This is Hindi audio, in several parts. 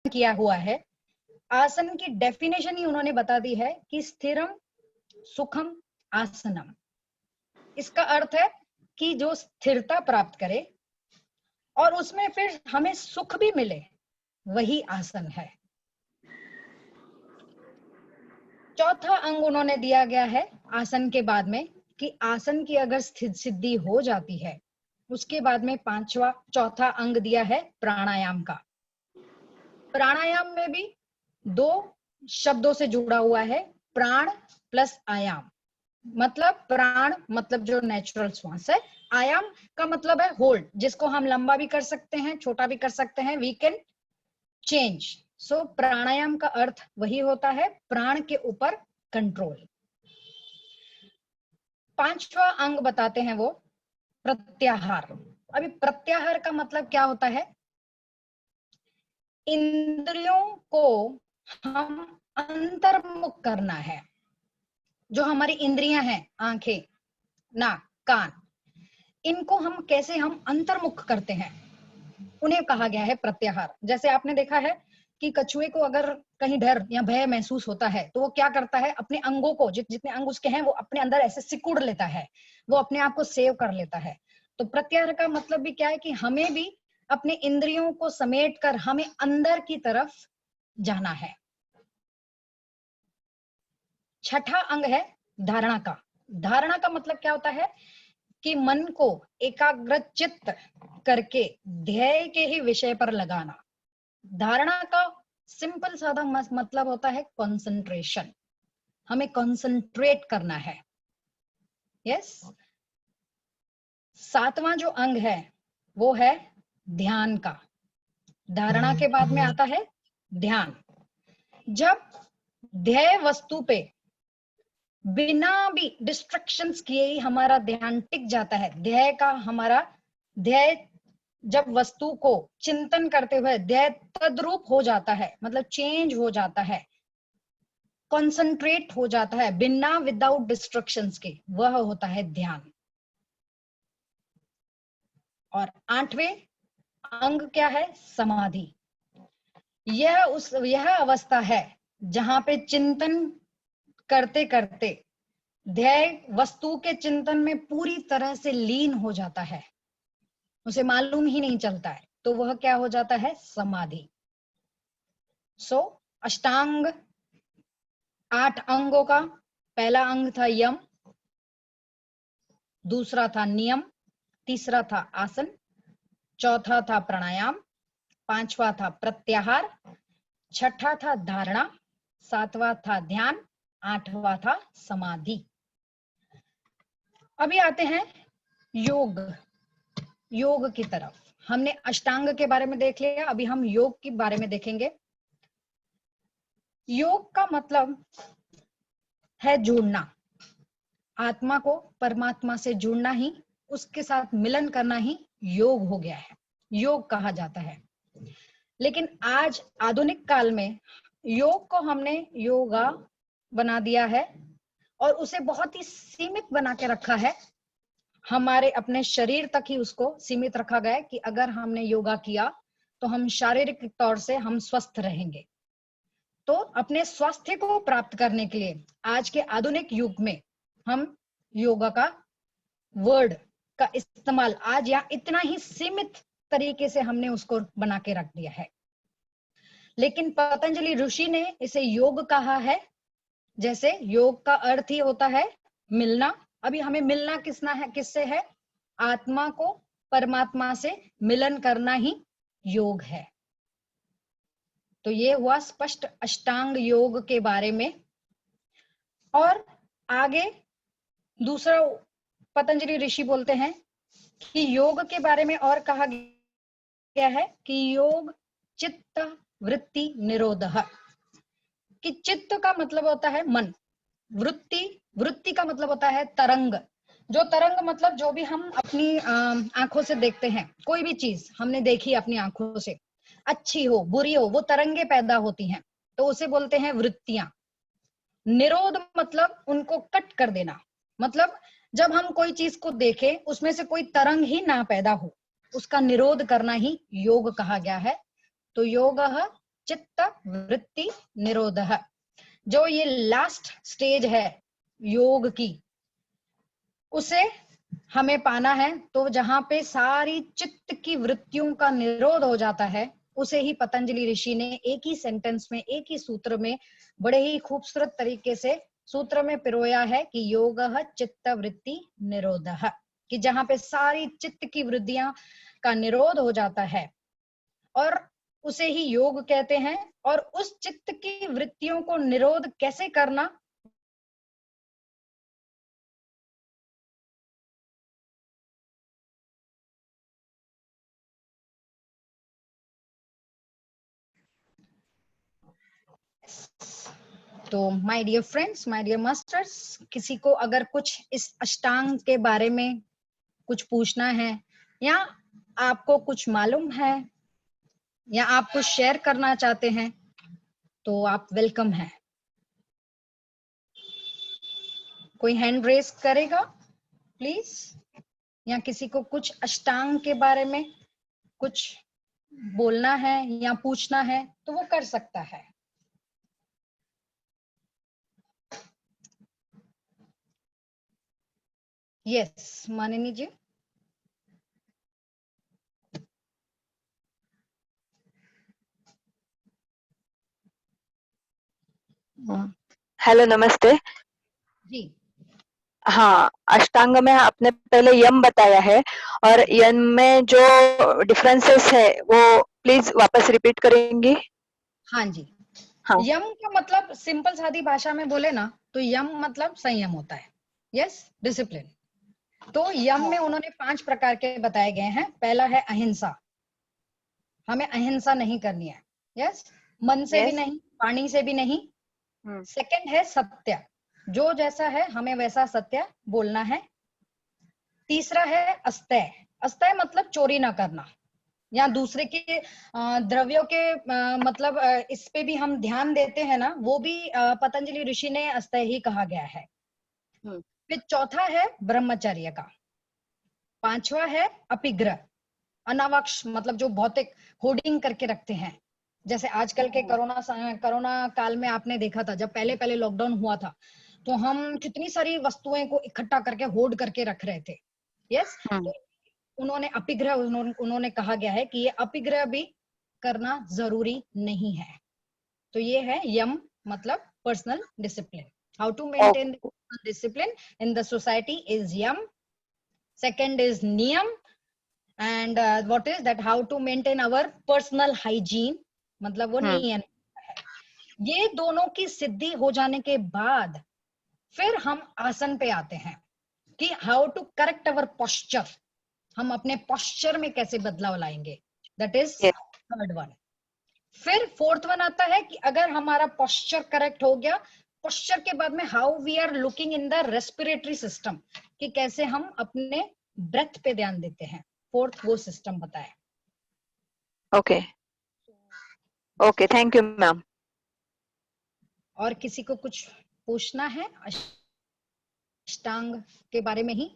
किया हुआ है। आसन की डेफिनेशन ही उन्होंने बता दी है कि स्थिरम सुखम आसनम। इसका अर्थ है कि जो स्थिरता प्राप्त करे और उसमें फिर हमें सुख भी मिले, वही आसन है। चौथा अंग उन्होंने दिया गया है आसन के बाद में कि आसन की अगर स्थित सिद्धि हो जाती है, उसके बाद में चौथा अंग दिया है प्राणायाम का। प्राणायाम में भी दो शब्दों से जुड़ा हुआ है, प्राण प्लस आयाम। मतलब प्राण मतलब जो नेचुरल श्वास है, आयाम का मतलब है होल्ड, जिसको हम लंबा भी कर सकते हैं, छोटा भी कर सकते हैं, वी कैन चेंज। सो प्राणायाम का अर्थ वही होता है, प्राण के ऊपर कंट्रोल। पांचवा अंग बताते हैं वो प्रत्याहार। अभी प्रत्याहार का मतलब क्या होता है? इंद्रियों को हम अंतर्मुख करना है। जो हमारी इंद्रियां हैं, आंखें, नाक, कान, इनको हम कैसे हम अंतर्मुख करते हैं, उन्हें कहा गया है प्रत्याहार। जैसे आपने देखा है कि कछुए को अगर कहीं डर या भय महसूस होता है तो वो क्या करता है, अपने अंगों को, जितने अंग उसके हैं वो अपने अंदर ऐसे सिकुड़ लेता है, वो अपने आप को सेव कर लेता है। तो प्रत्याहार का मतलब भी क्या है कि हमें भी अपने इंद्रियों को समेट कर हमें अंदर की तरफ जाना है। छठा अंग है धारणा का। धारणा का मतलब क्या होता है कि मन को एकाग्रचित्त करके ध्येय के ही विषय पर लगाना। धारणा का सिंपल साधा मतलब होता है कंसंट्रेशन। हमें कंसंट्रेट करना है। यस। सातवां जो अंग है वो है ध्यान का। धारणा के बाद में आता है ध्यान। जब ध्येय वस्तु पे बिना भी डिस्ट्रैक्शंस किए ही हमारा ध्यान टिक जाता है, ध्येय का हमारा ध्येय जब वस्तु को चिंतन करते हुए ध्येय तद्रूप हो जाता है, मतलब चेंज हो जाता है, कंसंट्रेट हो जाता है बिना विदाउट डिस्ट्रक्शंस के, वह होता है ध्यान। और आठवें अंग क्या है? समाधि। यह अवस्था है जहां पे चिंतन करते करते ध्येय वस्तु के चिंतन में पूरी तरह से लीन हो जाता है, उसे मालूम ही नहीं चलता है, तो वह क्या हो जाता है? समाधि। सो अष्टांग 8 अंगों का पहला अंग था यम, दूसरा था नियम, तीसरा था आसन, चौथा था प्राणायाम, पांचवा था प्रत्याहार, छठा था धारणा, सातवां था ध्यान, आठवां था समाधि। अभी आते हैं योग। योग की तरफ। हमने अष्टांग के बारे में देख लिया, अभी हम योग के बारे में देखेंगे। योग का मतलब है जुड़ना, आत्मा को परमात्मा से जुड़ना ही, उसके साथ मिलन करना ही योग हो गया है, योग कहा जाता है। लेकिन आज आधुनिक काल में योग को हमने योगा बना दिया है और उसे बहुत ही सीमित बना के रखा है। हमारे अपने शरीर तक ही उसको सीमित रखा गया है कि अगर हमने योगा किया तो हम शारीरिक तौर से हम स्वस्थ रहेंगे। तो अपने स्वास्थ्य को प्राप्त करने के लिए आज के आधुनिक युग में हम योगा का वर्ड का इस्तेमाल आज या इतना ही सीमित तरीके से हमने उसको बना के रख दिया है। लेकिन पतंजलि ऋषि ने इसे योग कहा है। जैसे योग का अर्थ ही होता है मिलना। अभी हमें मिलना किससे है? आत्मा को परमात्मा से मिलन करना ही योग है। तो ये हुआ स्पष्ट अष्टांग योग के बारे में। और आगे दूसरा पतंजलि ऋषि बोलते हैं कि योग के बारे में और कहा गया है कि योग चित्त वृत्ति निरोधः। कि चित्त का मतलब होता है मन, वृत्ति का मतलब होता है तरंग। जो तरंग मतलब जो भी हम अपनी आंखों से देखते हैं, कोई भी चीज हमने देखी अपनी आंखों से, अच्छी हो बुरी हो, वो तरंगे पैदा होती हैं, तो उसे बोलते हैं वृत्तियां। निरोध मतलब उनको कट कर देना, मतलब जब हम कोई चीज को देखें उसमें से कोई तरंग ही ना पैदा हो, उसका निरोध करना ही योग कहा गया है। तो योगः चित्त वृत्ति निरोधः। जो ये लास्ट स्टेज है योग की, उसे हमें पाना है। तो जहां पे सारी चित्त की वृत्तियों का निरोध हो जाता है, उसे ही पतंजलि ऋषि ने एक ही सेंटेंस में, एक ही सूत्र में बड़े ही खूबसूरत तरीके से सूत्र में पिरोया है कि योगः चित्त वृत्ति निरोधः, कि जहां पे सारी चित्त की वृत्तियां का निरोध हो जाता है और उसे ही योग कहते हैं। और उस चित्त की वृत्तियों को निरोध कैसे करना, तो my dear friends, my dear masters, किसी को अगर कुछ इस अष्टांग के बारे में कुछ पूछना है, या आपको कुछ मालूम है, या आप कुछ शेयर करना चाहते हैं, तो आप वेलकम है। कोई हैंड रेस करेगा प्लीज, या किसी को कुछ अष्टांग के बारे में कुछ बोलना है या पूछना है तो वो कर सकता है। यस मानिनी जी। हेलो, नमस्ते जी। हाँ, अष्टांग में आपने पहले यम बताया है, और यम में जो डिफरेंसेस है वो प्लीज वापस रिपीट करेंगी? हाँ जी। हाँ। यम का मतलब सिंपल सादी भाषा में बोले ना तो यम मतलब संयम होता है। Yes, discipline. तो यम में उन्होंने 5 प्रकार के बताए गए हैं। पहला है अहिंसा, हमें अहिंसा नहीं करनी है। यस, मन से भी नहीं, वाणी से भी नहीं। सेकंड है सत्य, जो जैसा है हमें वैसा सत्य बोलना है। तीसरा है अस्तय, अस्तय मतलब चोरी ना करना, या दूसरे के द्रव्यों के मतलब इस पे भी हम ध्यान देते हैं ना, वो भी पतंजलि ऋषि ने अस्तय ही कहा गया है। फिर चौथा है ब्रह्मचर्य का। पांचवा है अपिग्रह, अनावक्ष मतलब जो भौतिक होर्डिंग करके रखते हैं। जैसे आजकल के कोरोना काल में आपने देखा था, जब पहले पहले लॉकडाउन हुआ था तो हम कितनी सारी वस्तुएं को इकट्ठा करके होर्ड करके रख रहे थे। यस, तो उन्होंने अपिग्रह उन्होंने कहा गया है कि ये अपिग्रह भी करना जरूरी नहीं है। तो ये है यम मतलब personal discipline. How to maintain discipline in the society is yama. Second is niyama, and what is that, how to maintain our personal hygiene, मतलब वो नियम है। ये दोनों की सिद्धि हो जाने के बाद फिर हम आसन पे आते हैं कि how to correct our posture, हम अपने पोस्चर में कैसे बदलाव लाएंगे। That is third one. फिर फोर्थ वन आता है कि अगर हमारा पोस्चर करेक्ट हो गया, पोस्चर के बाद में how we are looking in the respiratory system, कि कैसे हम अपने ब्रेथ पे ध्यान देते हैं। फोर्थ वो सिस्टम बताया। Okay okay, thank you ma'am. और किसी को कुछ पूछना है अष्टांग के बारे में ही?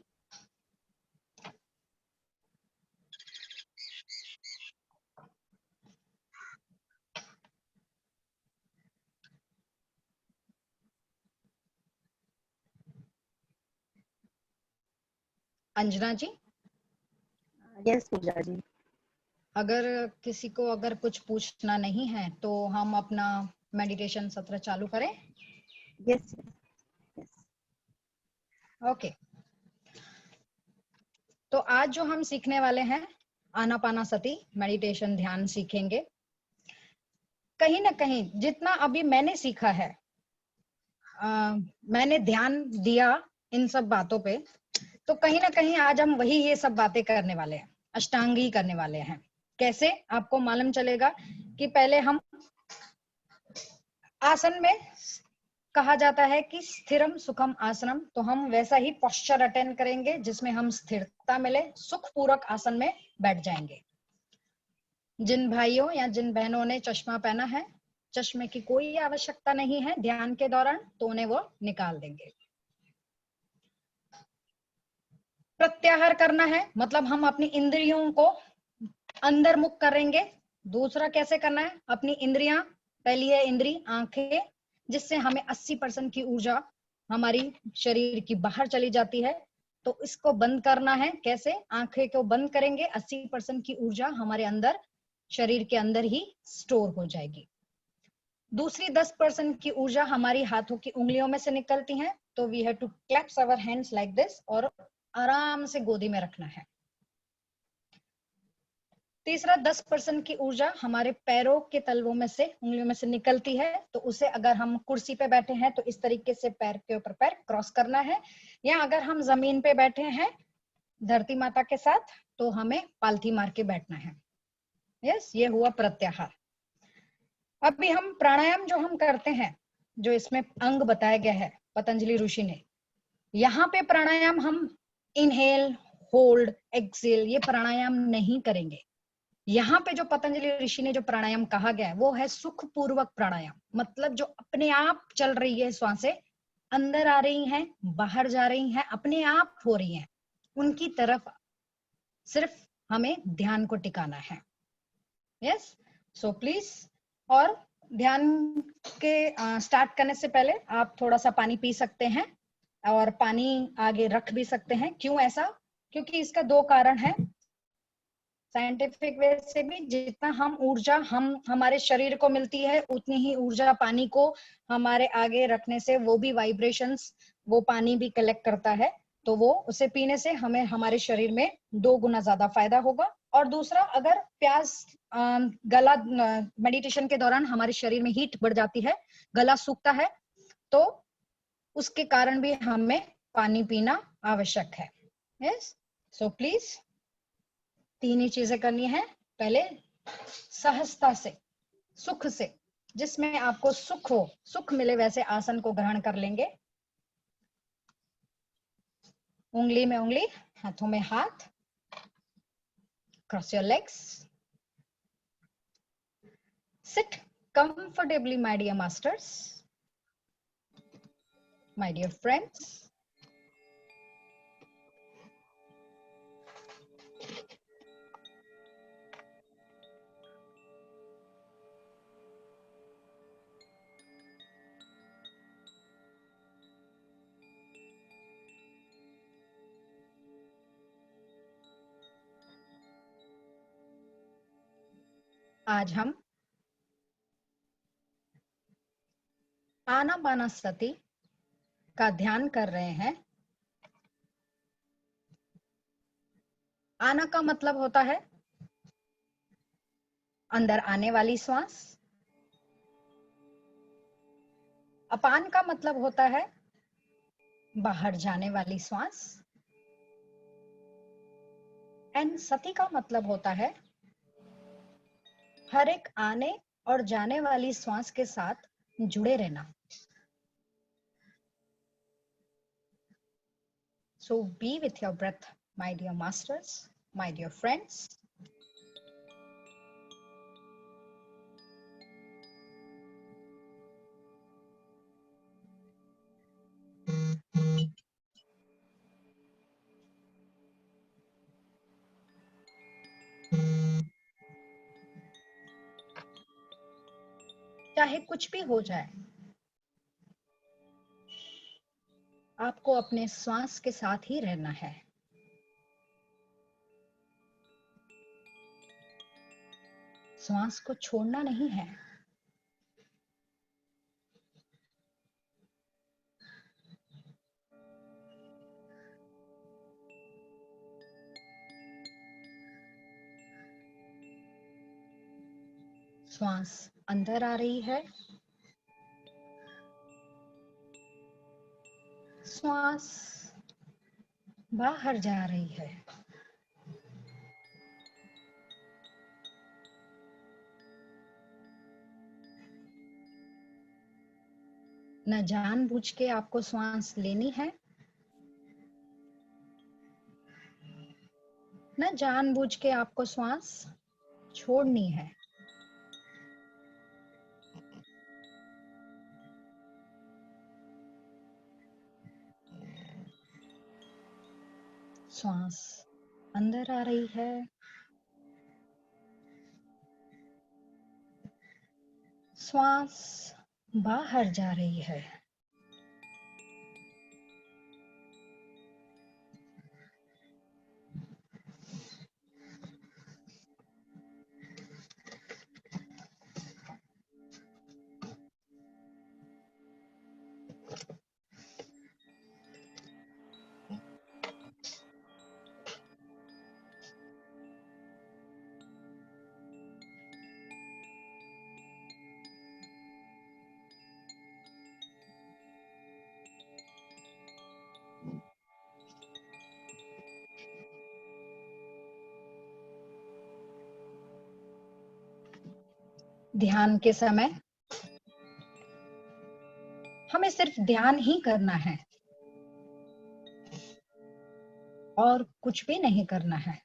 अंजना जी। यस पूजा जी। अगर किसी को अगर कुछ पूछना नहीं है तो हम अपना मेडिटेशन सत्र चालू करें। Yes okay. तो आज जो हम सीखने वाले हैं आनापानासति मेडिटेशन ध्यान सीखेंगे। कहीं ना कहीं जितना अभी मैंने सीखा है, मैंने ध्यान दिया इन सब बातों पे, तो कहीं ना कहीं आज हम वही ये सब बातें करने वाले हैं, अष्टांगी करने वाले हैं। कैसे आपको मालूम चलेगा कि पहले हम आसन में, कहा जाता है कि स्थिरम सुखम आसनम, तो हम वैसा ही पोस्चर अटेंड करेंगे जिसमें हम स्थिरता मिले, सुखपूर्वक आसन में बैठ जाएंगे। जिन भाइयों या जिन बहनों ने चश्मा पहना है, चश्मे की कोई आवश्यकता नहीं है ध्यान के दौरान, तो उन्हें वो निकाल देंगे। प्रत्याहार करना है, मतलब हम अपनी इंद्रियों को अंदर मुख करेंगे, दूसरा कैसे करना है, अपनी इंद्रियां, पहली है इंद्री आंखें, जिससे हमें 80% की ऊर्जा हमारी शरीर की बाहर चली जाती है, तो इसको बंद करना है। कैसे, आंखें को बंद करेंगे, 80% की ऊर्जा हमारे अंदर शरीर के अंदर ही स्टोर हो जाएगी। दूसरी 10% की ऊर्जा हमारी हाथों की उंगलियों में से निकलती है, तो we have to claps our hands like this और आराम से गोदी में रखना है। तीसरा 10% की ऊर्जा हमारे पैरों के तलवों में से, उंगलियों में से निकलती है, तो उसे अगर हम कुर्सी पे बैठे हैं तो इस तरीके से पैर के ऊपर पैर क्रॉस करना है, या अगर हम जमीन पे बैठे हैं धरती माता के साथ तो हमें पालथी मार के बैठना है। यस, ये हुआ प्रत्याहार। अभी हम प्राणायाम जो हम करते हैं, जो इसमें अंग बताया गया है पतंजलि ऋषि ने, यहाँ पे प्राणायाम हम इनहेल, होल्ड, एक्सेल ये प्राणायाम नहीं करेंगे। यहाँ पे जो पतंजलि ऋषि ने जो प्राणायाम कहा गया है वो है सुख पूर्वक प्राणायाम, मतलब जो अपने आप चल रही है, श्वासें अंदर आ रही हैं, बाहर जा रही हैं, अपने आप हो रही हैं, उनकी तरफ सिर्फ हमें ध्यान को टिकाना है। यस, सो प्लीज, और ध्यान के स्टार्ट करने से पहले आप थोड़ा सा पानी पी सकते हैं और पानी आगे रख भी सकते हैं। क्यों ऐसा, क्योंकि इसका दो कारण है। साइंटिफिक वे से भी जितना हम ऊर्जा हमारे शरीर को मिलती है, उतनी ही ऊर्जा पानी को हमारे आगे रखने से वो भी वाइब्रेशंस, वो पानी भी कलेक्ट करता है, तो वो उसे पीने से हमें हमारे शरीर में 2 गुना ज्यादा फायदा होगा। और दूसरा, अगर प्यास, गला, मेडिटेशन के दौरान हमारे शरीर में हीट बढ़ जाती है, गला सूखता है, तो उसके कारण भी हमें पानी पीना आवश्यक है। यस, सो प्लीज 3 ही चीजें करनी है। पहले सहजता से, सुख से, जिसमें आपको सुख हो, सुख मिले वैसे आसन को ग्रहण कर लेंगे। उंगली में उंगली, हाथों में हाथ, cross your legs, sit comfortably, my dear masters, my dear friends. आज हम आनापानसति का ध्यान कर रहे हैं। आना का मतलब होता है अंदर आने वाली श्वास, अपान का मतलब होता है बाहर जाने वाली श्वास, एंड सति का मतलब होता है हर एक आने और जाने वाली श्वास के साथ जुड़े रहना। So be with your breath, my dear masters, my dear friends. चाहे कुछ भी हो जाए, आपको अपने श्वास के साथ ही रहना है। श्वास को छोड़ना नहीं है। श्वास अंदर आ रही है, श्वास बाहर जा रही है। न जानबूझ के आपको श्वास लेनी है, न जानबूझ के आपको श्वास छोड़नी है। श्वास अंदर आ रही है, श्वास बाहर जा रही है। ध्यान के समय हमें सिर्फ ध्यान ही करना है और कुछ भी नहीं करना है।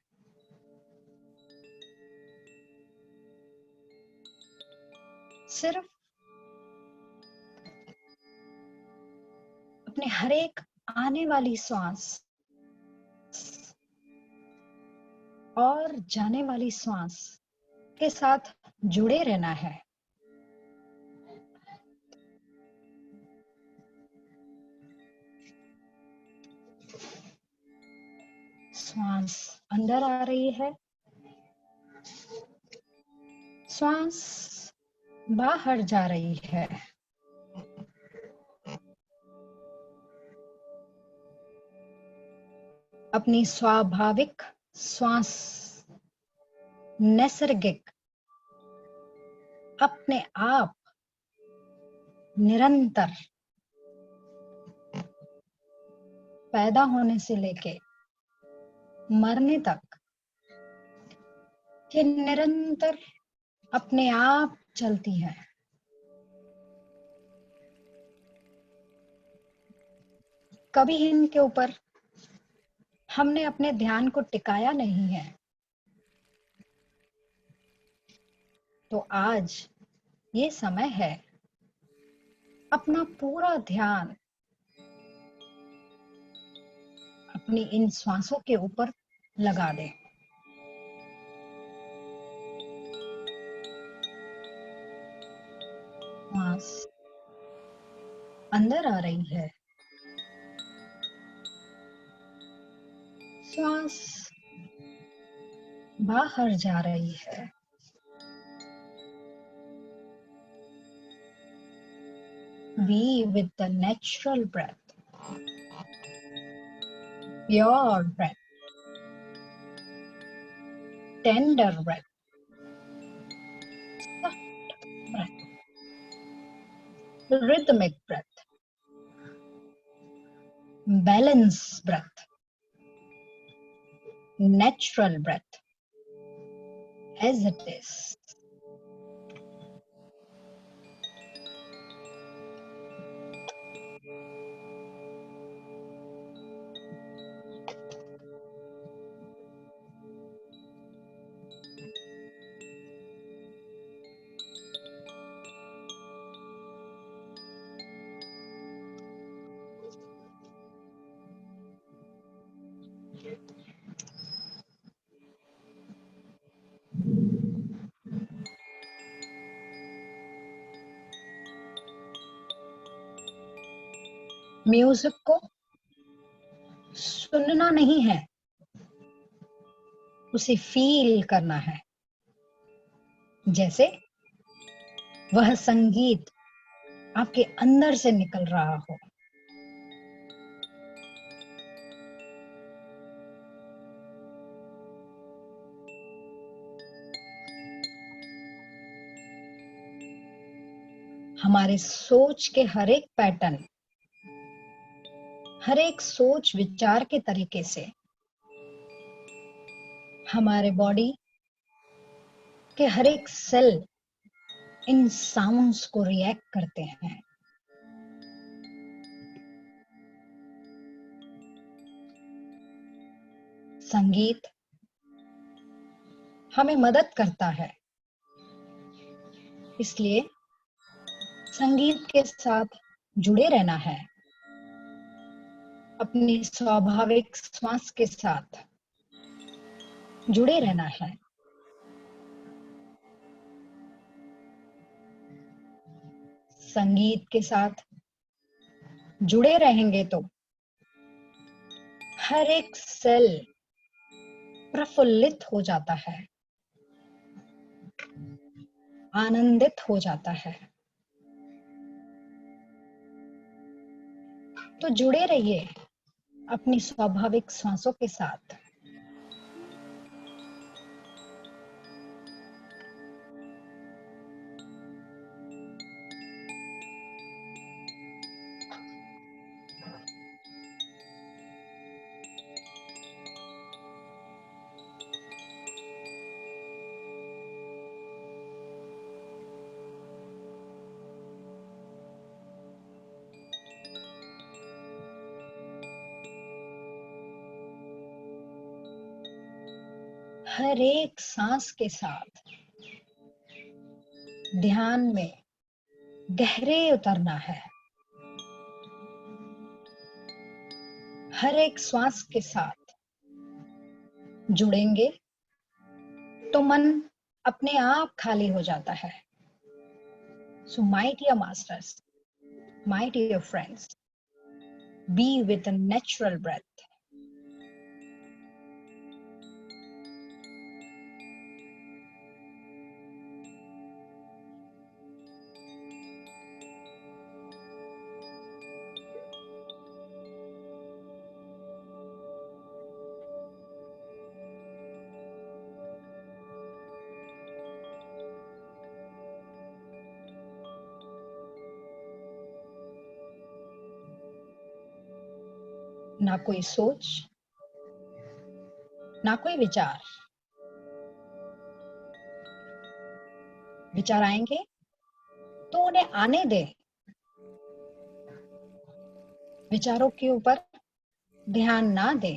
सिर्फ अपने हर एक आने वाली श्वास और जाने वाली श्वास के साथ जुड़े रहना है। श्वास अंदर आ रही है, श्वास बाहर जा रही है। अपनी स्वाभाविक श्वास नैसर्गिक अपने आप निरंतर पैदा होने से लेके मरने तक ये निरंतर अपने आप चलती है। कभी इनके ऊपर हमने अपने ध्यान को टिकाया नहीं है, तो आज ये समय है अपना पूरा ध्यान अपनी इन श्वासों के ऊपर लगा दे। श्वास अंदर आ रही है, श्वास बाहर जा रही है। Be with the natural breath, pure breath, tender breath, soft breath, rhythmic breath, balanced breath, natural breath, as it is. Music को सुनना नहीं है, उसे फील करना है, जैसे वह संगीत आपके अंदर से निकल रहा हो। हमारे सोच के हर एक पैटर्न, हर एक सोच विचार के तरीके से हमारे बॉडी के हर एक सेल इन साउंड्स को रिएक्ट करते हैं। संगीत हमें मदद करता है, इसलिए संगीत के साथ जुड़े रहना है। अपनी स्वाभाविक श्वास के साथ जुड़े रहना है। संगीत के साथ जुड़े रहेंगे तो हर एक सेल प्रफुल्लित हो जाता है, आनंदित हो जाता है। तो जुड़े रहिए अपनी स्वाभाविक सांसों के साथ। हर एक सांस के साथ ध्यान में गहरे उतरना है। हर एक श्वास के साथ जुड़ेंगे तो मन अपने आप खाली हो जाता है। So my dear masters, my dear friends, be with a natural breath. ना कोई सोच, ना कोई विचार। विचार आएंगे तो उन्हें आने दे। विचारों के ऊपर ध्यान ना दे।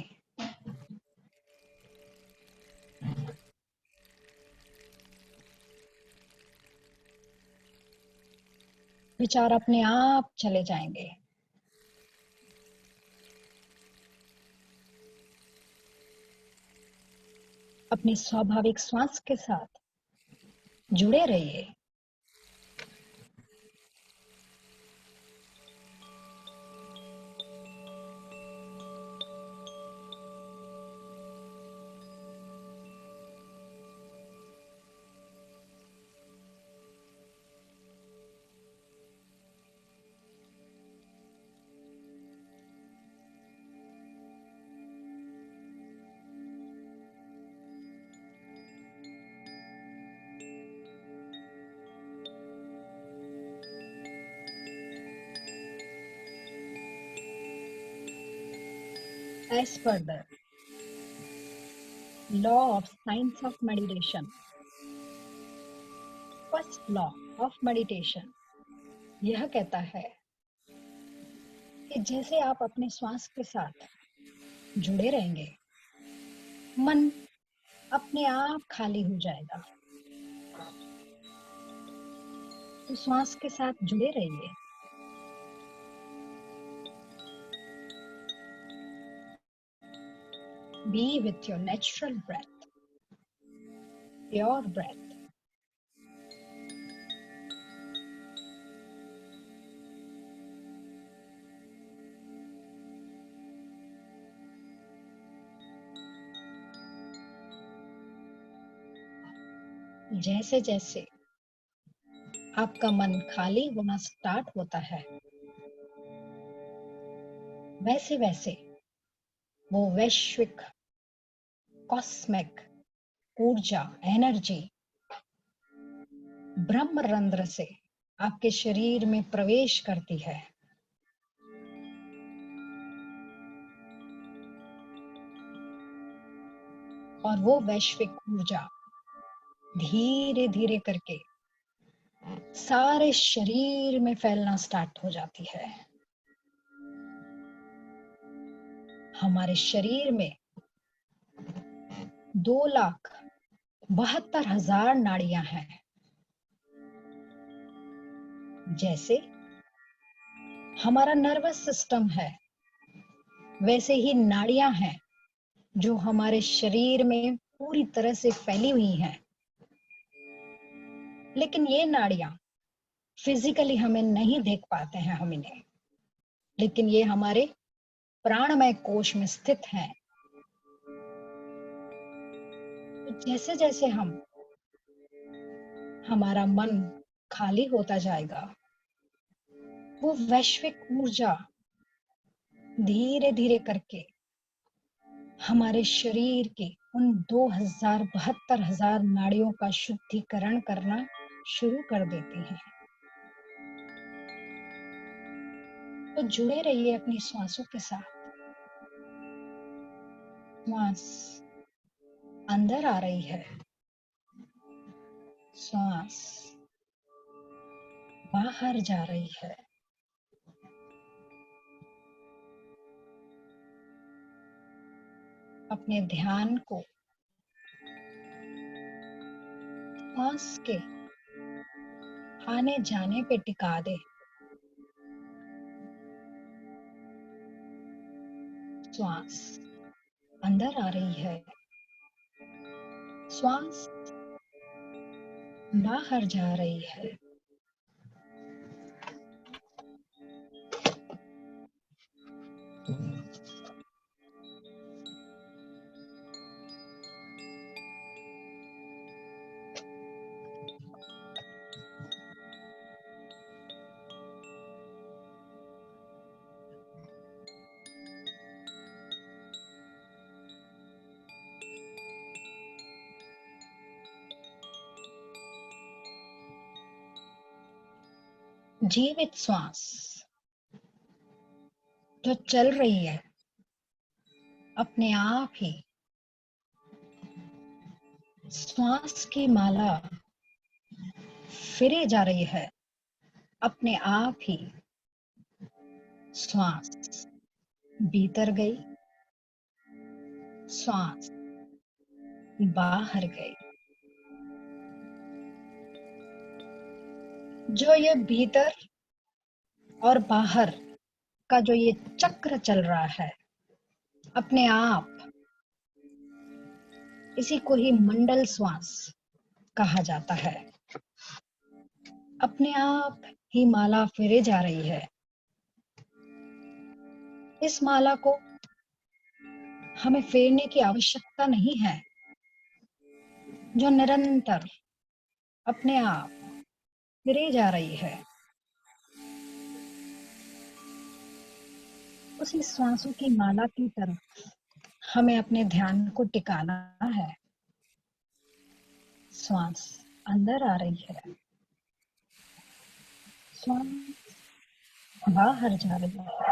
विचार अपने आप चले जाएंगे। अपनी स्वाभाविक श्वास के साथ जुड़े रहिए। As per the law of science of meditation, first law of meditation यह कहता है कि जैसे आप अपने श्वास के साथ जुड़े रहेंगे, मन अपने आप खाली हो जाएगा। तो श्वास के साथ जुड़े रहिए। Be with your natural breath, pure breath. जैसे जैसे आपका मन खाली होना स्टार्ट होता है, वैसे वैसे वो वैश्विक कॉस्मिक ऊर्जा एनर्जी ब्रह्मरंध्र से आपके शरीर में प्रवेश करती है। और वो वैश्विक ऊर्जा धीरे धीरे करके सारे शरीर में फैलना स्टार्ट हो जाती है। हमारे शरीर में 2,72,000 नाड़ियां हैं। जैसे हमारा नर्वस सिस्टम है, वैसे ही नाड़ियां हैं जो हमारे शरीर में पूरी तरह से फैली हुई हैं। लेकिन ये नाड़ियां फिजिकली हमें नहीं देख पाते हैं हम इन्हें, लेकिन ये हमारे प्राणमय कोश में स्थित हैं। तो जैसे जैसे हमारा मन खाली होता जाएगा, वो वैश्विक ऊर्जा धीरे धीरे करके हमारे शरीर के उन 72,000 नाड़ियों का शुद्धिकरण करना शुरू कर देती है। तो जुड़े रहिए अपनी श्वासों के साथ। श्वास अंदर आ रही है, श्वास बाहर जा रही है। अपने ध्यान को श्वास के आने जाने पे टिका दे। श्वास अंदर आ रही है, श्वास बाहर जा रही है। जीवित श्वास जो चल रही है अपने आप ही, श्वास की माला फिरे जा रही है अपने आप ही। श्वास भीतर गई, श्वास बाहर गई। जो ये भीतर और बाहर का जो ये चक्र चल रहा है अपने आप, इसी को ही मंडल श्वास कहा जाता है। अपने आप ही माला फिरे जा रही है। इस माला को हमें फेरने की आवश्यकता नहीं है, जो निरंतर अपने आप फिरे जा रही है। उसी श्वासों की माला की तरफ हमें अपने ध्यान को टिकाना है। श्वास अंदर आ रही है, श्वास बाहर जा रही है।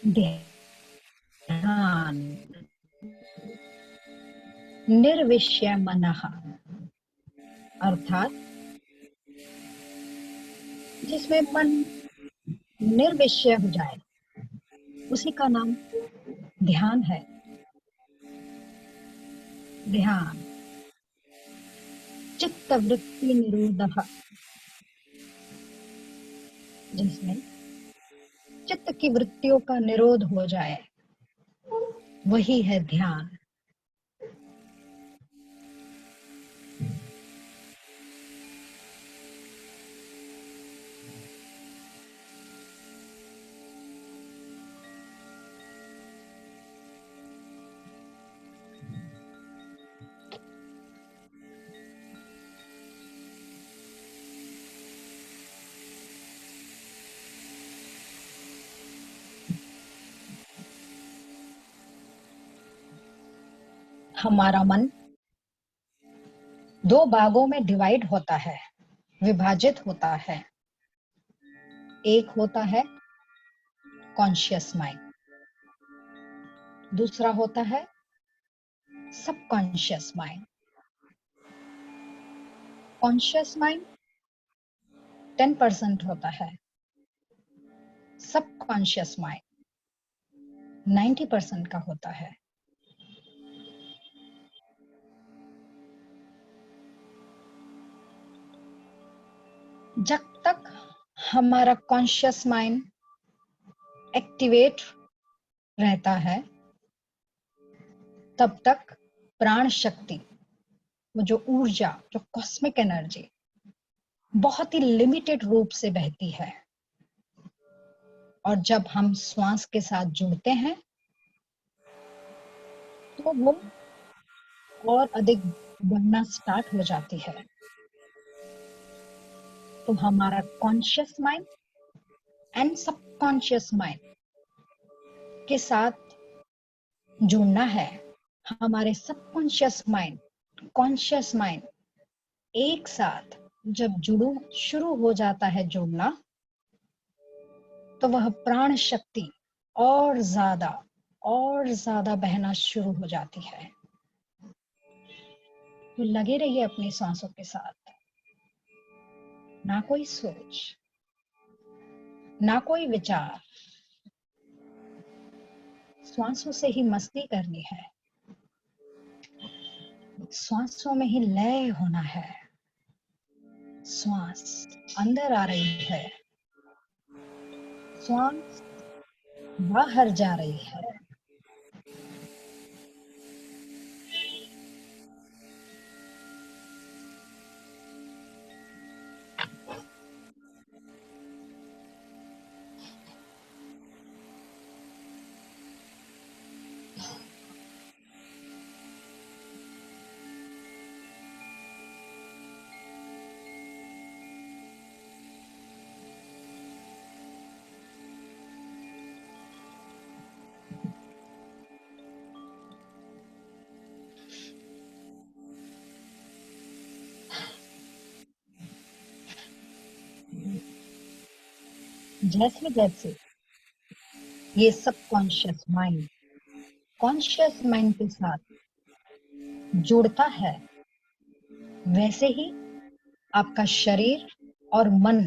ध्यान निर्विषय मनः, अर्थात जिसमें मन निर्विषय हो जाए, उसी का नाम ध्यान है। ध्यान चित्त वृत्ति निरोधः, जिसमें चित्त की वृत्तियों का निरोध हो जाए, वही है ध्यान। हमारा मन दो भागों में डिवाइड होता है, विभाजित होता है। एक होता है कॉन्शियस माइंड, दूसरा होता है सबकॉन्शियस माइंड। कॉन्शियस माइंड 10% होता है, सबकॉन्शियस माइंड 90% का होता है। जब तक हमारा कॉन्शियस माइंड एक्टिवेट रहता है तब तक प्राण शक्ति, वो जो ऊर्जा, जो कॉस्मिक एनर्जी बहुत ही लिमिटेड रूप से बहती है। और जब हम श्वास के साथ जुड़ते हैं तो वो और अधिक बढ़ना स्टार्ट हो जाती है। तो हमारा conscious mind and subconscious mind के साथ जुड़ना है। हमारे सबकॉन्शियस माइंड, कॉन्शियस माइंड एक साथ जब शुरू हो जाता है जुड़ना, तो वह प्राण शक्ति और ज्यादा बहना शुरू हो जाती है। तो लगे रहिए अपनी सांसों के साथ। ना कोई सोच, ना कोई विचार, श्वासों से ही मस्ती करनी है। श्वासों में ही लय होना है। श्वास अंदर आ रही है, श्वास बाहर जा रही है। जैसे जैसे ये सब कॉन्शियस माइंड कॉन्शियस माइंड के साथ जुड़ता है, वैसे ही आपका शरीर और मन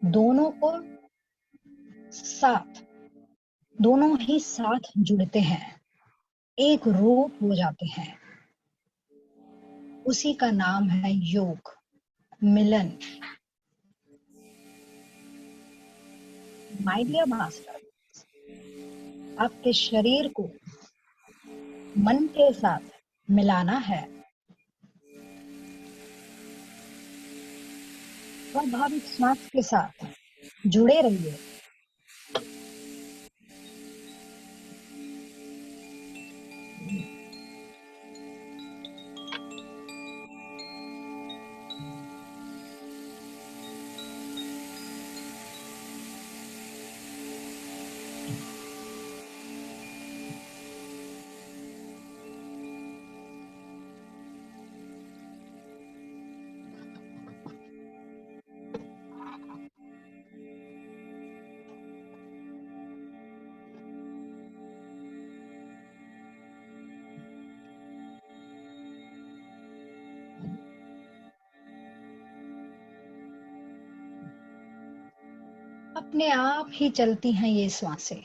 दोनों को दोनों ही साथ जुड़ते हैं, एक रूप हो जाते हैं। उसी का नाम है योग, मिलन। माय डियर मास्टर, आपके शरीर को मन के साथ मिलाना है। स्वाभाविक श्वास के साथ जुड़े रहिए। अपने आप ही चलती हैं ये श्वासें,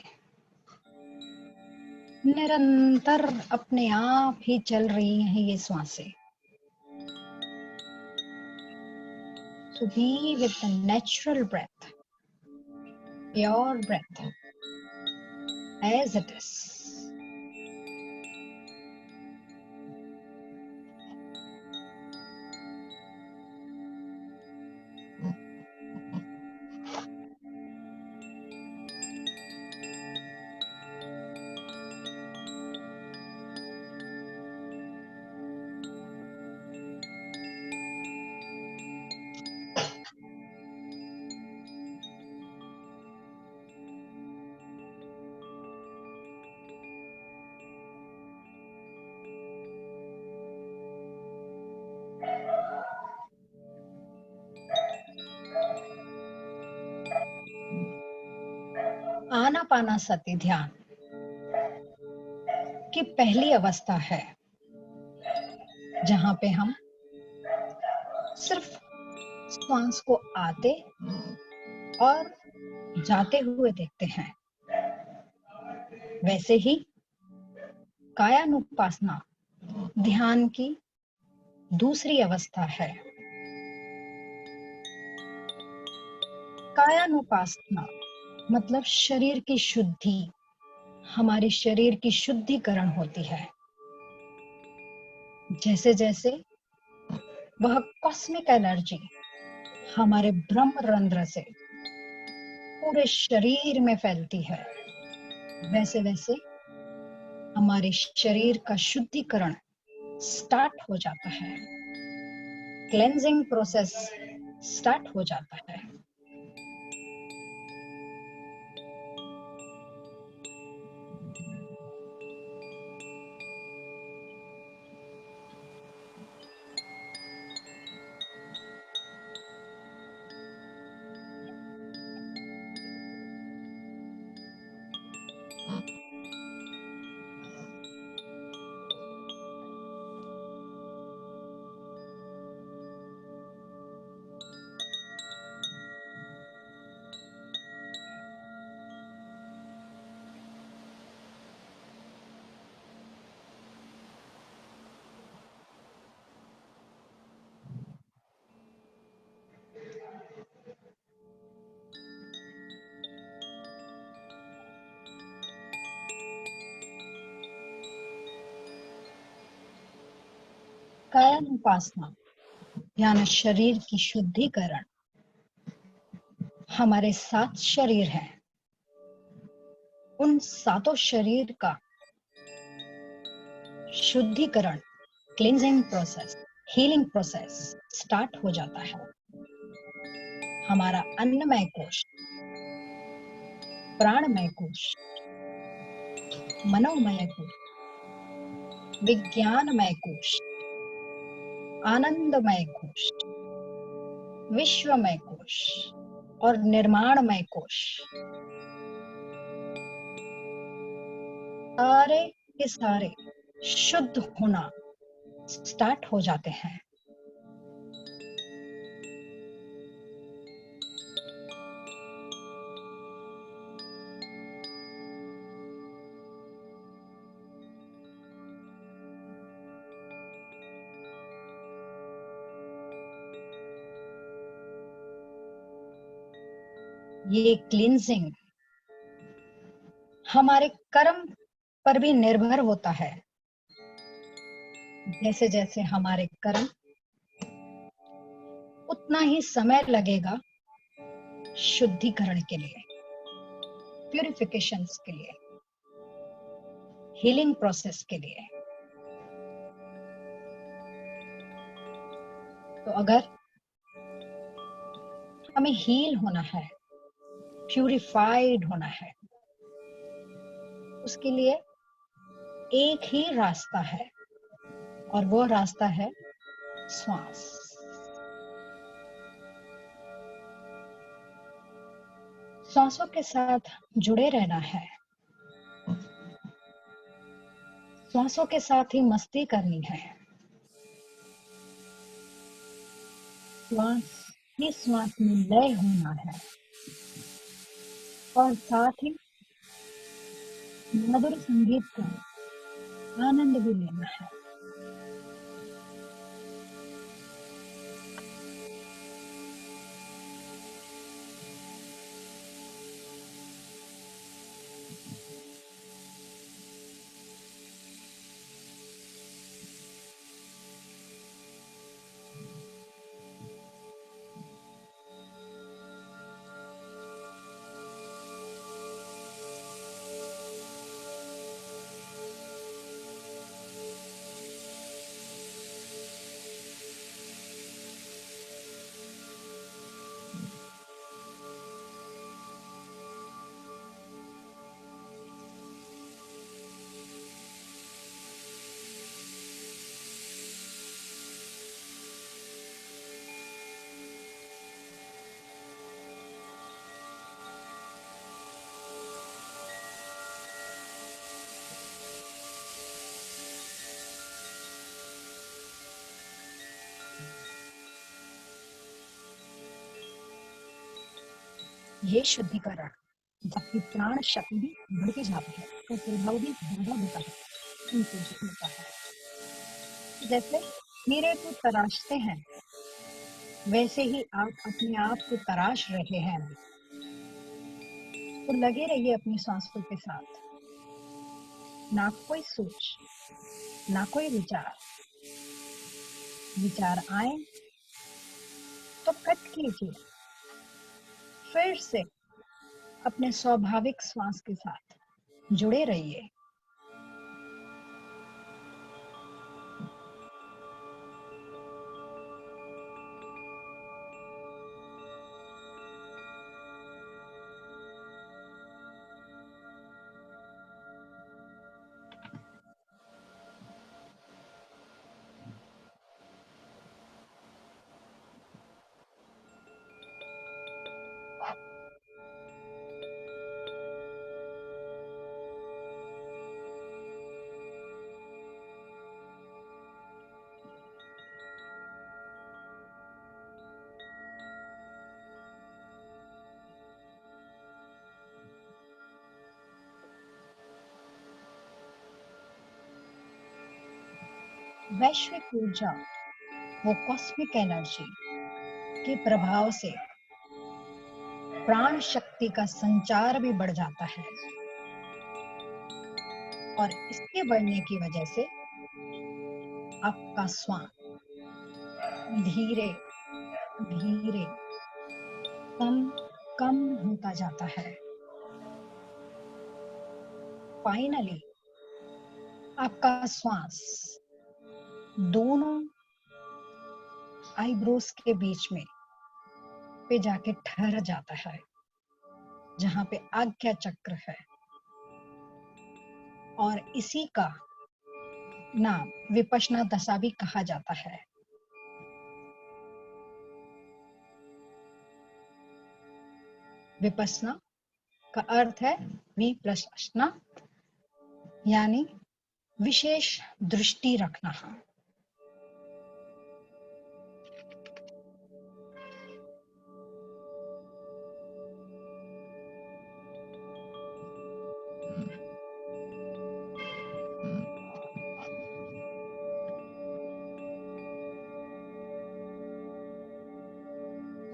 निरंतर अपने आप ही चल रही हैं ये श्वासें। So be with the natural breath, pure breath, as it is. Anapanasati ध्यान की पहली अवस्था है, जहां पे हम सिर्फ श्वास को आते और जाते हुए देखते हैं। वैसे ही कायानुपासना ध्यान की दूसरी अवस्था है। कायानुपासना मतलब शरीर की शुद्धि, हमारे शरीर की शुद्धिकरण होती है। जैसे जैसे वह कॉस्मिक एनर्जी हमारे ब्रह्म रंध्र से पूरे शरीर में फैलती है, वैसे वैसे हमारे शरीर का शुद्धिकरण स्टार्ट हो जाता है, क्लेंजिंग प्रोसेस स्टार्ट हो जाता है। कायानुपासना यानी शरीर की शुद्धिकरण। हमारे 7 शरीर हैं, उन 7 शरीर का शुद्धिकरण, cleansing process, healing process start हो जाता है। हमारा अन्नमय कोश, प्राणमय कोश, मनोमय कोश, विज्ञानमय कोश, आनंदमय कोश, विश्वमय कोश और निर्माणमय कोश सारे के सारे शुद्ध होना स्टार्ट हो जाते हैं। ये क्लींजिंग हमारे कर्म पर भी निर्भर होता है। जैसे जैसे हमारे कर्म, उतना ही समय लगेगा शुद्धिकरण के लिए, प्यूरिफिकेशन के लिए, हीलिंग प्रोसेस के लिए। तो अगर हमें हील होना है, प्यूरिफाइड होना है, उसके लिए एक ही रास्ता है और वो रास्ता है श्वास। श्वासों के साथ जुड़े रहना है, श्वासों के साथ ही मस्ती करनी है। श्वास ही श्वास में लय होना है और साथ ही मधुर संगीत का आनंद भी लेना है। ये शुद्धिकरण जबकि प्राण शक्ति भी बढ़ती जाती है तो प्रभाव भी ज्यादा होता है, इंक्लूसिव होता है। जैसे हीरे को तराशते हैं वैसे ही आप अपने आप को तराश रहे हैं। तो लगे रहिए अपनी सांसों के साथ, ना कोई सोच, ना कोई विचार। विचार आए तो कट कीजिए, फिर से अपने स्वाभाविक श्वास के साथ जुड़े रहिए। वैश्विक ऊर्जा, वो कॉस्मिक एनर्जी के प्रभाव से प्राण शक्ति का संचार भी बढ़ जाता है और इसके बढ़ने की वजह से आपका श्वास धीरे धीरे कम कम होता जाता है। फाइनली आपका श्वास दोनों आईब्रोज के बीच में पे जाके ठहर जाता है, जहां पे आज्ञा चक्र है, और इसी का नाम विपश्यना दशा भी कहा जाता है। विपश्यना का अर्थ है विपश्यना, यानी विशेष दृष्टि रखना।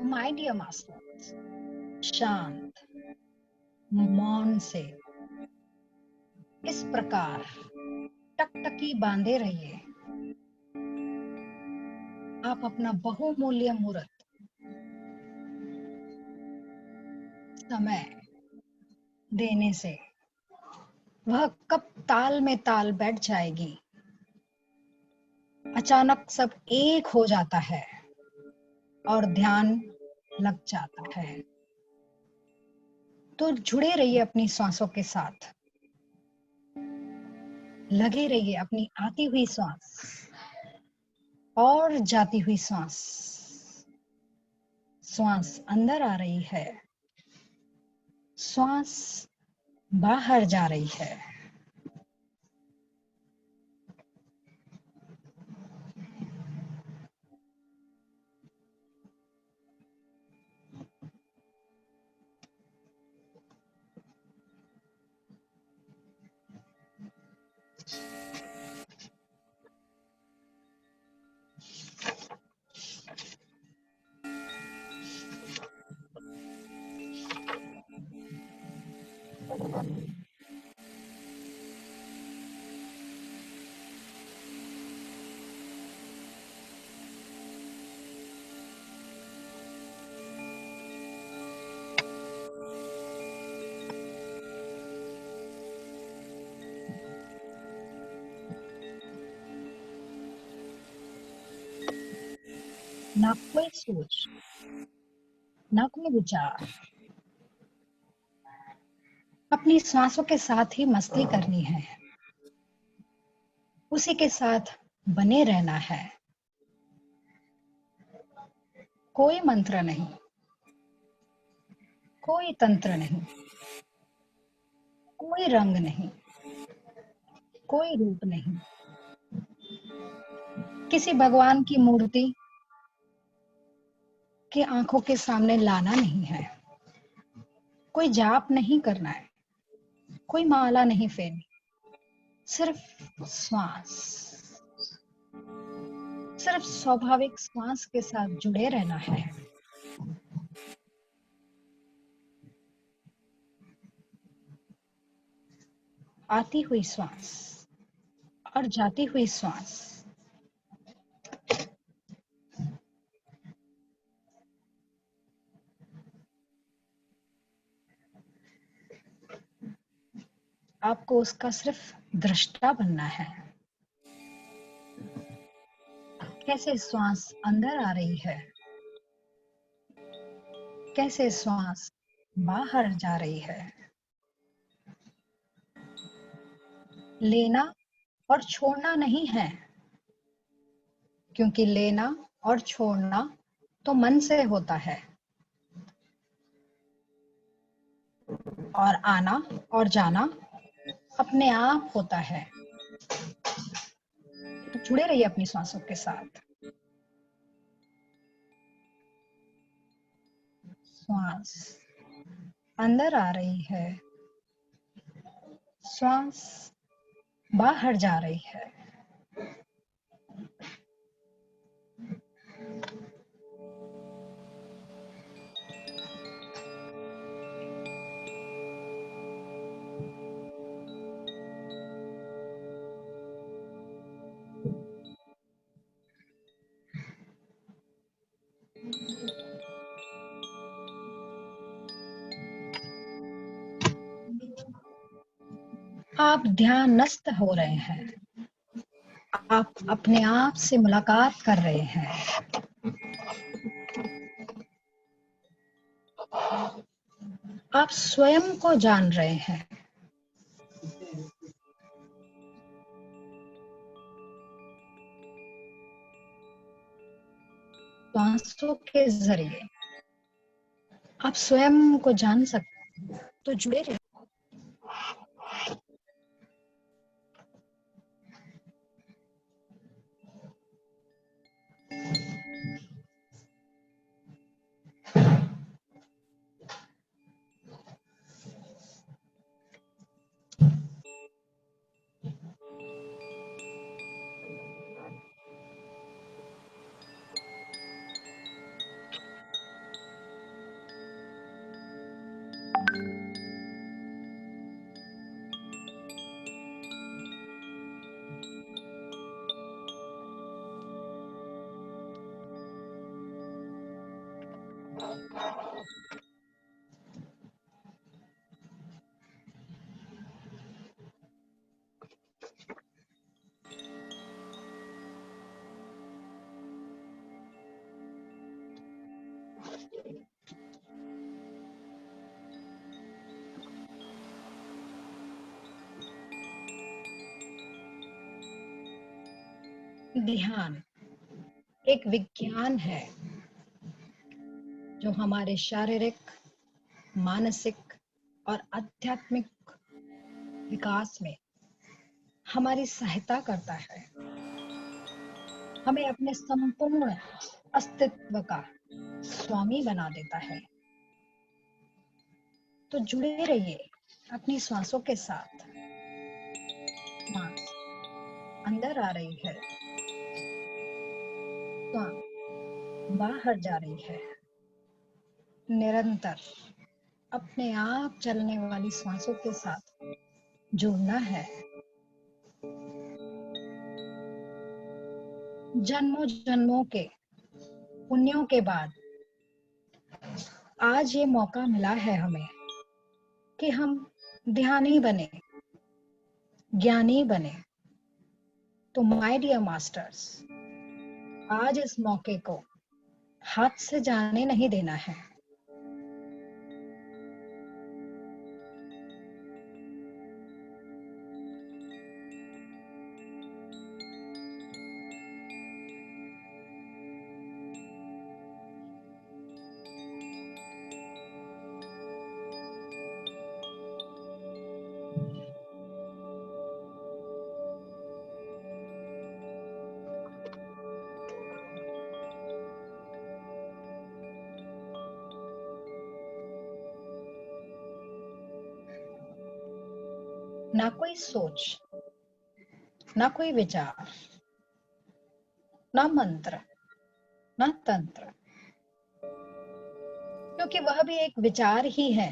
माय डियर मास्टर्स, शांत मौन से इस प्रकार टकटकी बांधे रहिए। आप अपना बहुमूल्य मुहूर्त समय देने से वह कब ताल में ताल बैठ जाएगी, अचानक सब एक हो जाता है और ध्यान लग जाता है। तो जुड़े रहिए अपनी सांसों के साथ, लगे रहिए अपनी आती हुई सांस और जाती हुई सांस। श्वास अंदर आ रही है, श्वास बाहर जा रही है। ना कोई सोच, ना कोई विचार, अपनी सांसों के साथ ही मस्ती करनी है, उसी के साथ बने रहना है। कोई मंत्र नहीं, कोई तंत्र नहीं, कोई रंग नहीं, कोई रूप नहीं, किसी भगवान की मूर्ति के आंखों के सामने लाना नहीं है, कोई जाप नहीं करना है, कोई माला नहीं फेरनी, सिर्फ श्वास, सिर्फ स्वाभाविक श्वास के साथ जुड़े रहना है। आती हुई श्वास और जाती हुई श्वास, आपको उसका सिर्फ दृष्टा बनना है। कैसे श्वास अंदर आ रही है, कैसे श्वास बाहर जा रही है। लेना और छोड़ना नहीं है, क्योंकि लेना और छोड़ना तो मन से होता है, और आना और जाना अपने आप होता है। तो जुड़े रहिए अपनी सांसों के साथ। श्वास अंदर आ रही है, श्वास बाहर जा रही है। आप ध्यानस्थ हो रहे हैं, आप अपने आप से मुलाकात कर रहे हैं। आप स्वयं को जान रहे हैं। सांसों के जरिए आप स्वयं को जान सकते हैं। तो जुड़े रहिए। ध्यान एक विज्ञान है जो हमारे शारीरिक, मानसिक और आध्यात्मिक विकास में हमारी सहायता करता है। हमें अपने संपूर्ण अस्तित्व का स्वामी बना देता है। तो जुड़े रहिए अपनी सांसों के साथ। सांस अंदर आ रही है, सांस बाहर जा रही है। निरंतर अपने आप चलने वाली सांसों के साथ जुड़ना है। जन्मों जन्मों के पुण्यों के बाद आज ये मौका मिला है हमें कि हम ध्यानी बने, ज्ञानी बने। तो माय डियर मास्टर्स, आज इस मौके को हाथ से जाने नहीं देना है। ना कोई सोच, ना कोई विचार, ना मंत्र, ना तंत्र, क्योंकि वह भी एक विचार ही है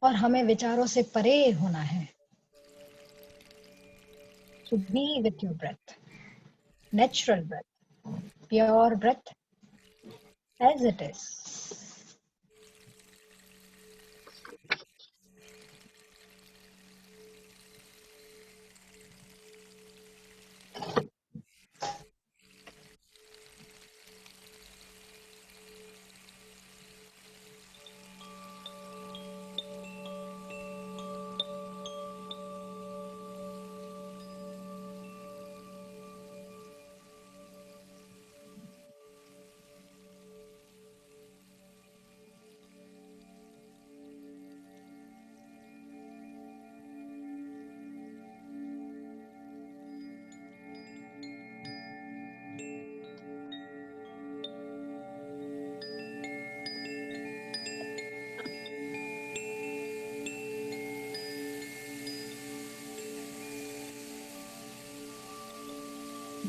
और हमें विचारों से परे होना है। To be with your breath, natural breath, pure breath as it is.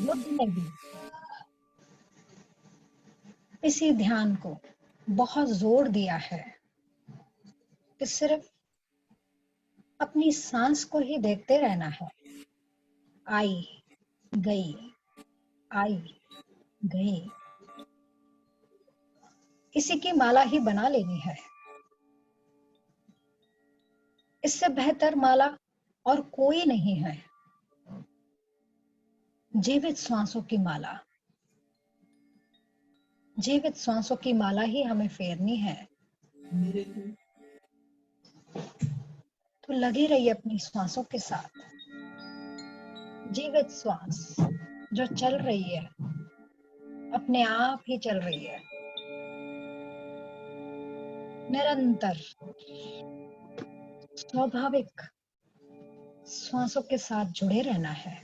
Buddha ने भी इसी ध्यान को बहुत जोर दिया है कि सिर्फ अपनी सांस को ही देखते रहना है। आई गई, आई गई, इसी की माला ही बना लेनी है। इससे बेहतर माला और कोई नहीं है। जीवित श्वासों की माला, जीवित श्वासों की माला ही हमें फेरनी है। तो लगी रहिए अपनी श्वासों के साथ। जीवित श्वास जो चल रही है, अपने आप ही चल रही है, निरंतर स्वाभाविक श्वासों के साथ जुड़े रहना है।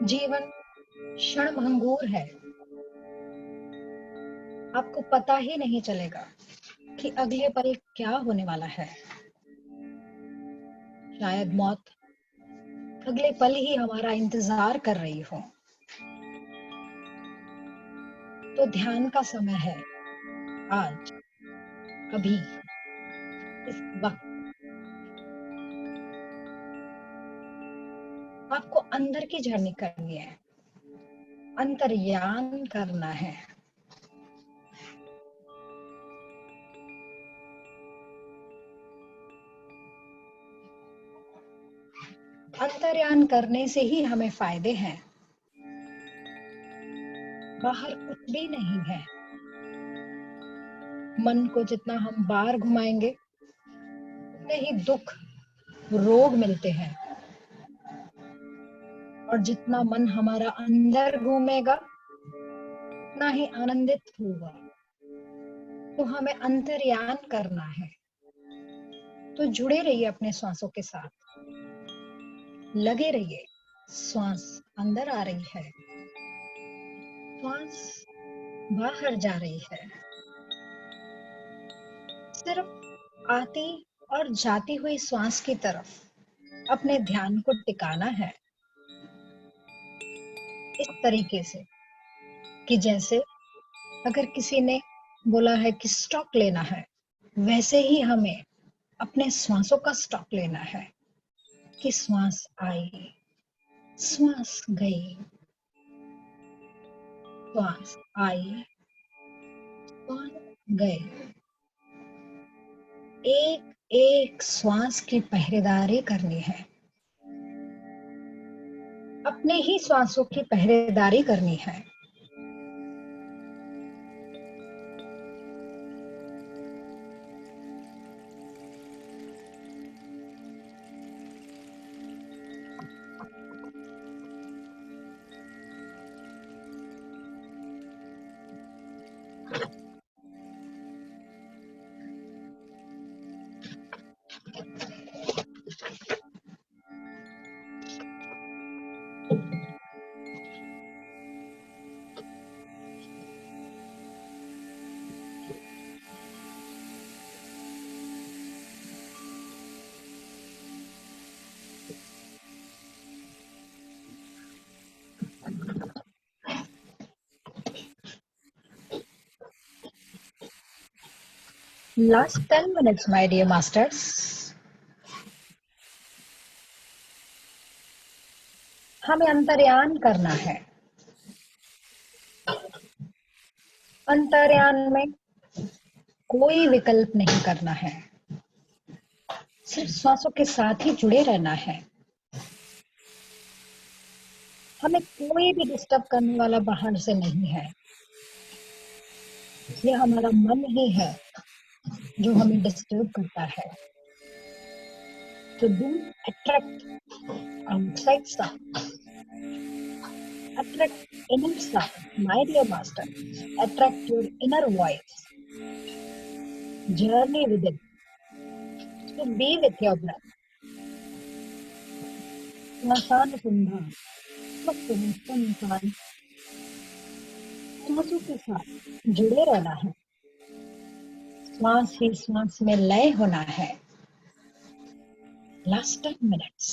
जीवन क्षणभंगुर है। आपको पता ही नहीं चलेगा कि अगले पल क्या होने वाला है। शायद मौत अगले पल ही हमारा इंतजार कर रही हो। तो ध्यान का समय है आज, अभी, इस वक्त। आपको अंदर की जर्नी करनी है, अंतर्यान करना है। अंतर्यान करने से ही हमें फायदे हैं, बाहर कुछ भी नहीं है। मन को जितना हम बाहर घुमाएंगे उतने ही दुख, रोग मिलते हैं, और जितना मन हमारा अंदर घूमेगा उतना ही आनंदित होगा। तो हमें अंतर्यान करना है। तो जुड़े रहिए अपने श्वासों के साथ, लगे रहिए। श्वास अंदर आ रही है, श्वास बाहर जा रही है। सिर्फ आती और जाती हुई श्वास की तरफ अपने ध्यान को टिकाना है, इस तरीके से कि जैसे अगर किसी ने बोला है कि स्टॉक लेना है, वैसे ही हमें अपने श्वासों का स्टॉक लेना है। कि श्वास आई, श्वास गई, श्वास आई, श्वास गई। एक एक श्वास की पहरेदारी करनी है, अपने ही श्वासों की पहरेदारी करनी है। Last 10 minutes, my dear masters. हमें अंतर्यान करना है। अंतर्यान में कोई विकल्प नहीं करना है, सिर्फ श्वासों के साथ ही जुड़े रहना है। हमें कोई भी डिस्टर्ब करने वाला बाहर से नहीं है, ये हमारा मन ही है जो हमें डिस्टर्ब करता है। तो don't attract outside sound, attract inner sound, my dear master. Attract your inner voice. Journey within. So be with your breath. श्वासान सुंदर, श्वासों के साथ जुड़े रहना है, श्वास ही श्वास में लय होना है। Last 10 minutes.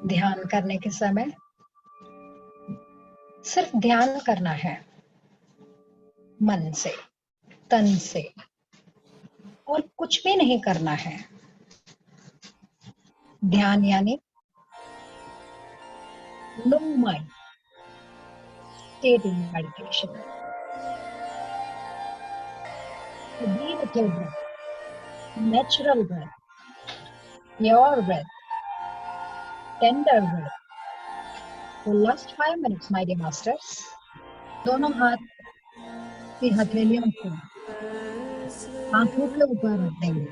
ध्यान करने के समय सिर्फ ध्यान करना है, मन से, तन से, और कुछ भी नहीं करना है। ध्यान यानी no mind state in meditation. Be with your breath, natural breath, pure breath, tender breath. For last 5 minutes, my dear masters, दोनों हाथ की हथेलियों को आंखों के ऊपर रख देंगे,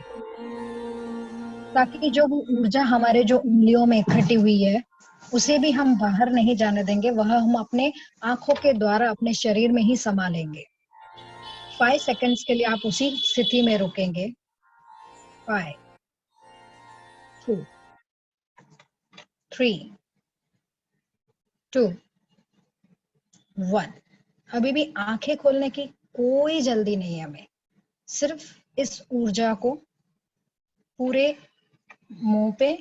ताकि जो ऊर्जा हमारे जो उंगलियों में इकट्ठी हुई है उसे भी हम बाहर नहीं जाने देंगे, वह हम अपने आंखों के द्वारा अपने शरीर में ही समा लेंगे। 5 सेकंड्स के लिए आप उसी स्थिति में रुकेंगे। 5, 4, 3, 2, 1। अभी भी आंखें खोलने की कोई जल्दी नहीं है हमें, सिर्फ इस ऊर्जा को पूरे मुंह पे,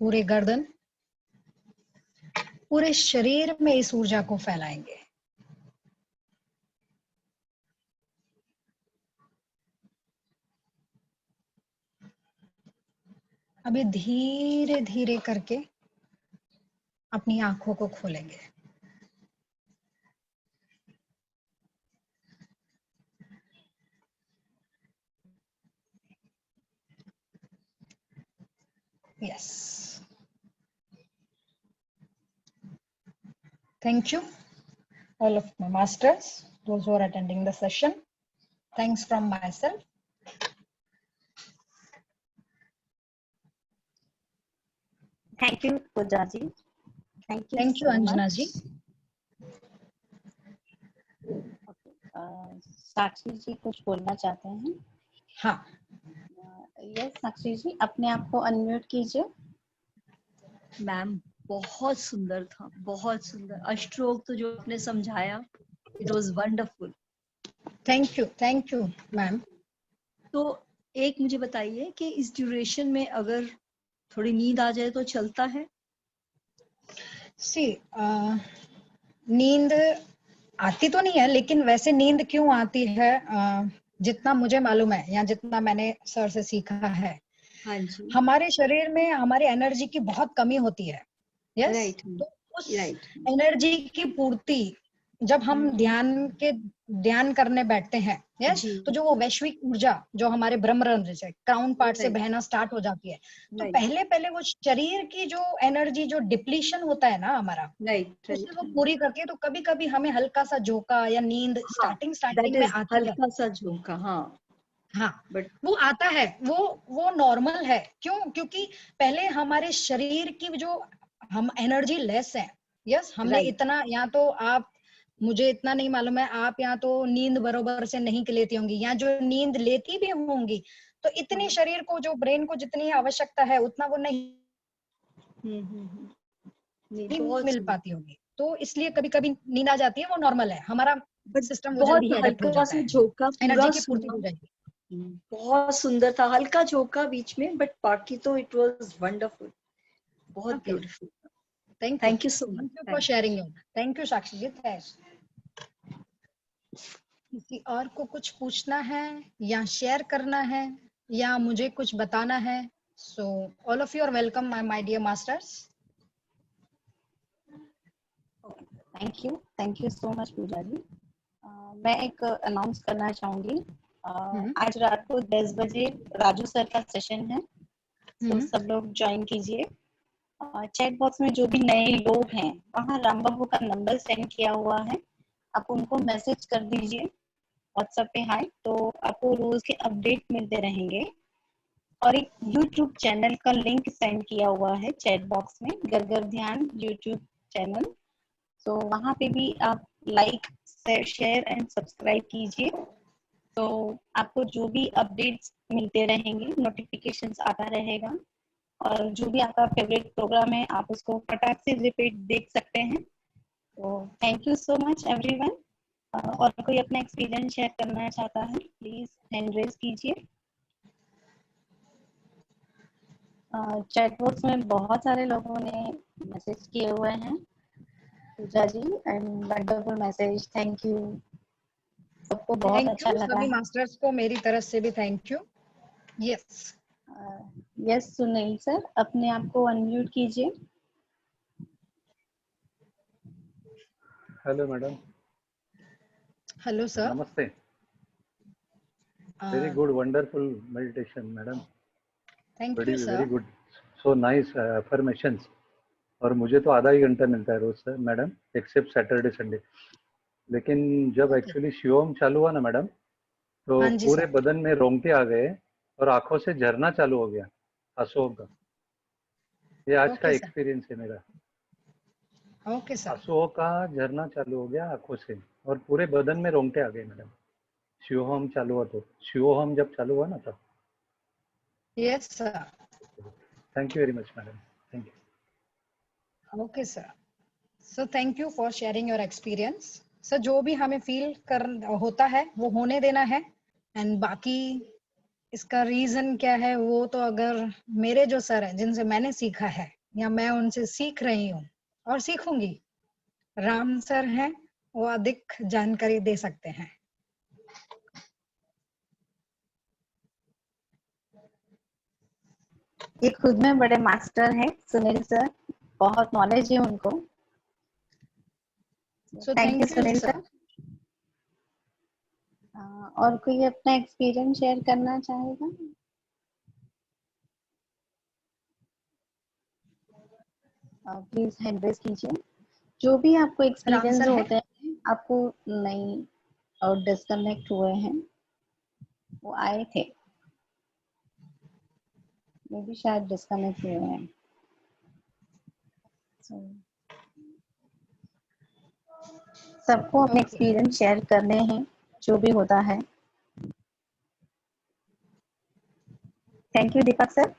पूरे गर्दन, पूरे शरीर में इस ऊर्जा को फैलाएंगे। अभी धीरे धीरे करके अपनी आंखों को खोलेंगे। Yes. Thank you, all of my masters, those who are attending the session. Thanks from myself. Thank you, Pooja ji. Thank you Thank you, so Anjana much. ji. साक्षी जी कुछ बोलना चाहते हैं? हाँ, यस साक्षी जी, अपने आप को अनम्यूट कीजिए। मैम बहुत सुंदर था, बहुत सुंदर। अष्टरोग तो जो आपने समझाया, it was wonderful. Thank you ma'am. तो एक मुझे बताइए कि इस ड्यूरेशन में अगर थोड़ी नींद आ जाए तो चलता है? सी नींद आती तो नहीं है, लेकिन वैसे नींद क्यों आती है, जितना मुझे मालूम है या जितना मैंने सर से सीखा है, हाँ जी, हमारे शरीर में हमारे एनर्जी की बहुत कमी होती है। यस, राइट तो उस राइट। एनर्जी की पूर्ति जब हम ध्यान करने बैठते हैं, यस, जी तो जो वो वैश्विक ऊर्जा जो हमारे ब्रह्मरंध्र से क्राउन पार्ट से Right. बहना स्टार्ट हो जाती है, तो Right. पहले पहले वो शरीर की जो एनर्जी जो डिप्लीशन होता है ना हमारा, राइट उसे राइट। वो पूरी करती है। तो कभी कभी हमें हल्का सा झोंका या नींद हाँ, स्टार्टिंग दैट में इज आती है। हल्का सा झोंका। हाँ हाँ, बट वो आता है, वो नॉर्मल है। क्यों? क्योंकि पहले हमारे शरीर की जो हम एनर्जी लेस है। यस, हमने राइट इतना, या तो आप, मुझे इतना नहीं मालूम है, आप या तो नींद बरोबर से नहीं लेती होंगी, या जो नींद लेती भी होंगी तो इतनी शरीर को, जो ब्रेन को जितनी आवश्यकता है उतना वो नहीं नहीं बहुत मिल सुंदर। पाती होगी। तो इसलिए कभी कभी नींद आ जाती है, वो नॉर्मल है। हमारा बट सिस्टम वो बहुत जल्दी ही एडेप्ट हो हल्का जाता सा है, झोंका, पूरा एनर्जी की पूर्ति सुना। हो जाएगी। बहुत सुंदर था, हल्का झोंका बीच में, बट बाकी तो इट वाज वंडरफुल, बहुत Okay. Beautiful. Thank thank you so you for much. Sharing your. Thank you Sakshi ji. किसी और को कुछ पूछना है या शेयर करना है या मुझे कुछ बताना है, so all of you are welcome my dear masters. Thank you so much Pooja ji. मैं एक अनाउंस करना चाहूंगी। आज रात को 10 बजे राजू सर का सेशन है, तो सब लोग ज्वाइन कीजिए। चैट बॉक्स में जो भी नए लोग हैं, वहाँ राम बाबू का नंबर सेंड किया हुआ है, आप उनको मैसेज कर दीजिए व्हाट्सएप पे हाय, तो आपको रोज के अपडेट मिलते रहेंगे। और एक यूट्यूब चैनल का लिंक सेंड किया हुआ है चैट बॉक्स में, घर ध्यान यूट्यूब चैनल, तो वहाँ पे भी आप लाइक शेयर एंड सब्सक्राइब कीजिए, तो आपको जो भी अपडेट्स मिलते रहेंगे, नोटिफिकेशंस आता रहेगा, और जो भी आपका फेवरेट प्रोग्राम है आप उसको फटाक से रिपीट देख सकते हैं। तो thank you so much everyone. और कोई अपना एक्सपीरियंस शेयर करना चाहता है, प्लीज हैंड रेज कीजिए। चैट बॉक्स में बहुत सारे लोगों ने मैसेज किए हुए हैं। Pooja ji and wonderful message, thank you, सबको बहुत थैंक अच्छा यू लगा सभी है। मास्टर्स को मेरी तरफ से भी thank you. Yes, yes Sunil sir, अपने आप को अनम्यूट कीजिए। Hello madam. Hello sir. नमस्ते। Very good, wonderful meditation madam. Thank very you very sir. Good, so nice affirmations. और मुझे तो आधा ही घंटा मिलता है रोज sir madam, except Saturday Sunday. लेकिन जब एक्चुअली शिवम चालू हुआ ना मैडम, तो हाँ जी पूरे सर। बदन में रोंगटे आ गए और आंखों से झरना चालू हो गया आंसुओं का। ये आज का ओके सर। एक्सपीरियंस है मेरा। Okay sir. आंसुओं का झरना चालू हो गया आंखों से, और पूरे बदन में रोंगटे आ गए मैडम। शिवोहम चालू हुआ, तो शिवोहम जब चालू हुआ ना तब। Yes sir. Thank you very much madam, thank you. Okay sir. So thank you for sharing your experience. Sir, जो भी हमें फील कर होता है वो होने देना है, एंड बाकी इसका रीजन क्या है वो तो, अगर मेरे जो सर हैं जिनसे मैंने सीखा है या मैं उनसे सीख रही हूँ और सीखूंगी, राम सर हैं, वो अधिक जानकारी दे सकते हैं। ये खुद में बड़े मास्टर हैं सुनील सर, बहुत नॉलेज है उनको। So thank you thank you Sunil sir. Sir. और कोई अपना एक्सपीरियंस शेयर करना चाहेगा? प्लीज हैंड रेज कीजिए। जो भी आपको एक्सपीरियंस आंसर है? होते हैं, आपको नहीं और डिस्कनेक्ट हुए हैं, वो आए थे, मे भी शायद डिस्कनेक्ट हुए हैं। सबको अपने एक्सपीरियंस शेयर करने हैं, जो भी होता है। Thank you Deepak sir.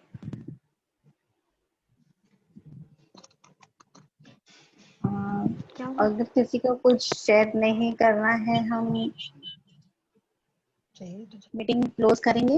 अगर किसी को कुछ शेयर नहीं करना है, हम चाहिए तो मीटिंग क्लोज करेंगे।